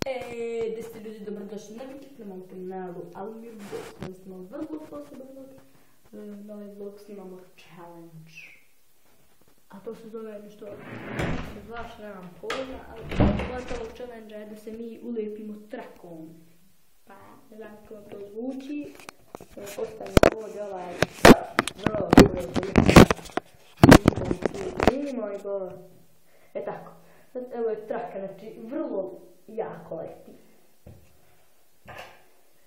Da ste ljudi dobrodošli na YouTube na mom kanalu Almir Vlog. Danas snimamo vrlo poseban vlog. Na ovaj vlog snimamo challenge. A to se zove nešto, baš nemam pojma, ali poanta ovog challenge je da se mi ulijepimo trakom. Pa, ne znam kako vam to zvuči. Postavim ovdje ovaj vrlo moj bo. E tako. Sad evo je traka, znači vrlo jako leti.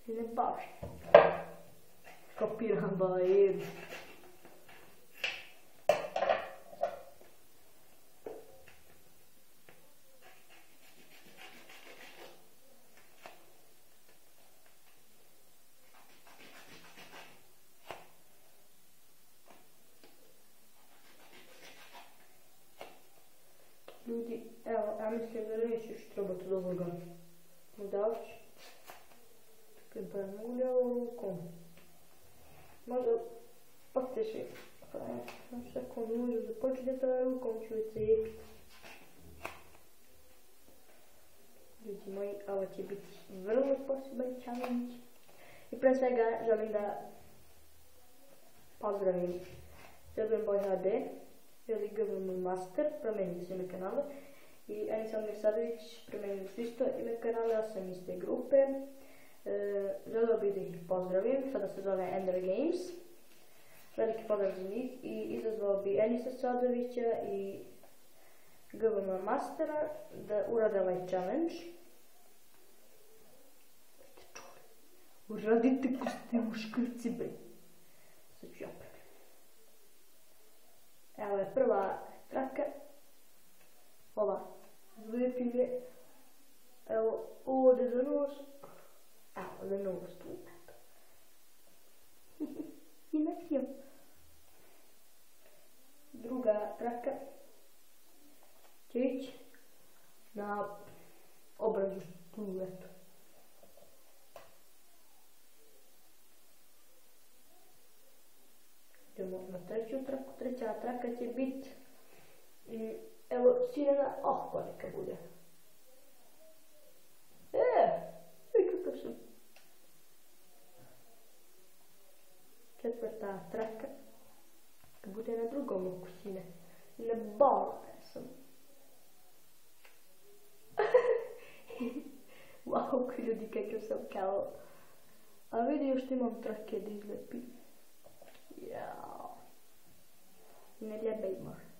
Ne baš. Kapiram ba jebi. Ljudi, evo, ja mislim da neću još trebati od ovoga udavći. Kad ba ne uljao rukom. Možda poteži. Sekundu možda započeti da rukom ću cijepiti. Ljudi moji, ovo će biti vrlo poseban challenge. I pre svega želim da pozdravim Srben Boy HD ili GVM Master, promijenili su ime kanala, i Anisalmir Sadović, promijenili su isto ime kanala, ja sam iste grupe. Želio bih da ih pozdravim, sada se zove Ender Games. Veliki pozdrav za njih i izazvao bi Anisa Sadovića i GVM Mastera da urade ovaj challenge. Uradite ko ste muškarci, be. Sad ću ja pravim. Evo je prva traka. Ova. Zlijepim je. Evo ovdje za nos. Evo za nos tu. I nakrio. Druga traka će ići na obrazu tu, eto. Idemo na treću traku. Treća traka će biti evo sirena ahpa neka bude. Kakav sam. Četvrta traka bude na drugom oku sine. Ne bala sam. Wow, ljudi kakav sam kao. A vidi još imam trake da izlepim. Jao. Ne ljebej može.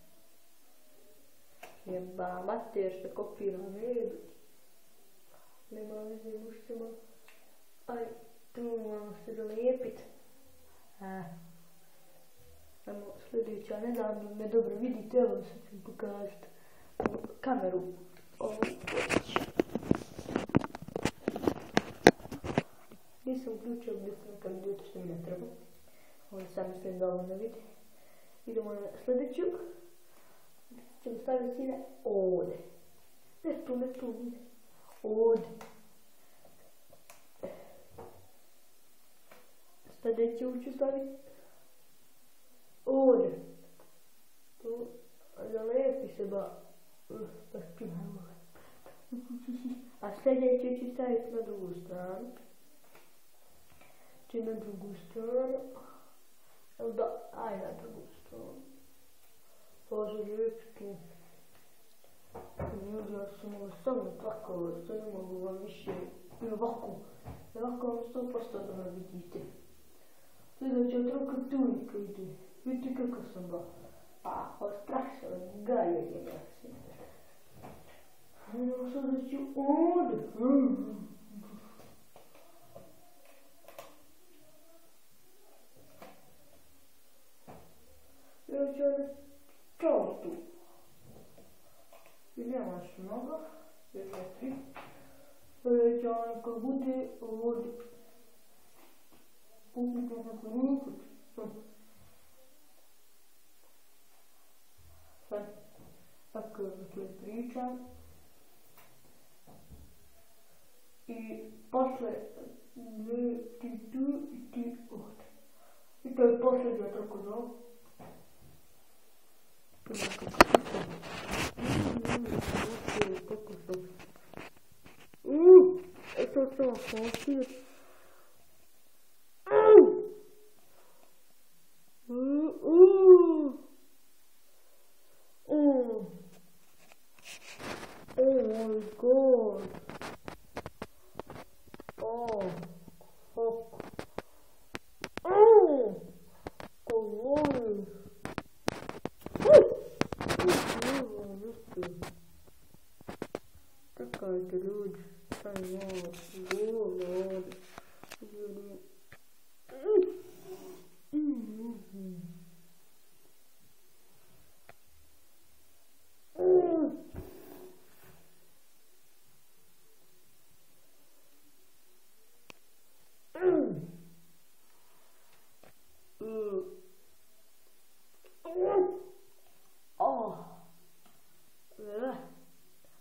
Jeba mater što kopiram, jebi. Nema veze, mušćemo. Aj, tu moramo se dolijepit. Samo sljedeća, ne znam da me dobro vidite, evo sad ću vam pokazati kameru. Ovo poći. Nisam uključio bismo kad vidite što mi ne treba. Ovo sam mislim da ovo ne vidi. Idemo na sljedeću. Ćemo staviti sine ovdje. Ne tu. Ovdje. Sljedeću ću staviti ovdje. Tu. Zalepi se ba. A sljedeću ću staviti na drugu stranu. Na drugu stranu. Da, aj na drugu stranu. Bože, ljepski. Ljudi, ja sam ovo samo tako, što ne mogu vam više. I ovako vam 100% da me vidite. Sljedeća traka tunika ide. Vidite kako sam ba. Strašno, gaje je da se. Evo sada ću ovdje. Ja ću ovdje čovjetu. I nemaš mnogo. 4. Ja ću ovdje kad bude ovdje. Pupite na koliko. Sad, tako da pričam. I posle ti tu i ti ovdje. I to je posljednja tako da. Kako sam. to fosil. Oh my god. Oh, fuck. Oh, god. Такая люди.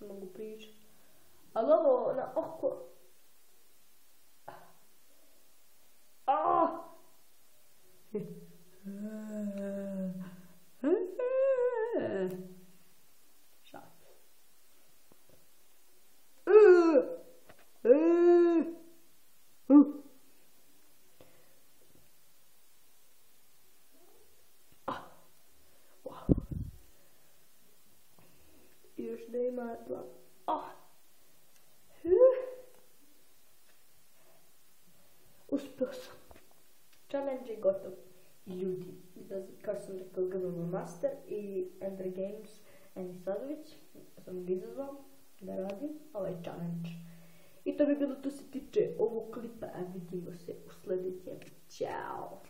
Mogu pričati. Ali ovo na oko... Šat. Još da ima dva. Uspio sam. Challenge je gotov. Ljudi, kao sam rekao, GBM Master i Ender Games, Eni Sadović, sam ga izazvao da radim ovaj challenge. I to bi bilo to se tiče ovog klipa, a vidimo se u sljedećem. Ćao!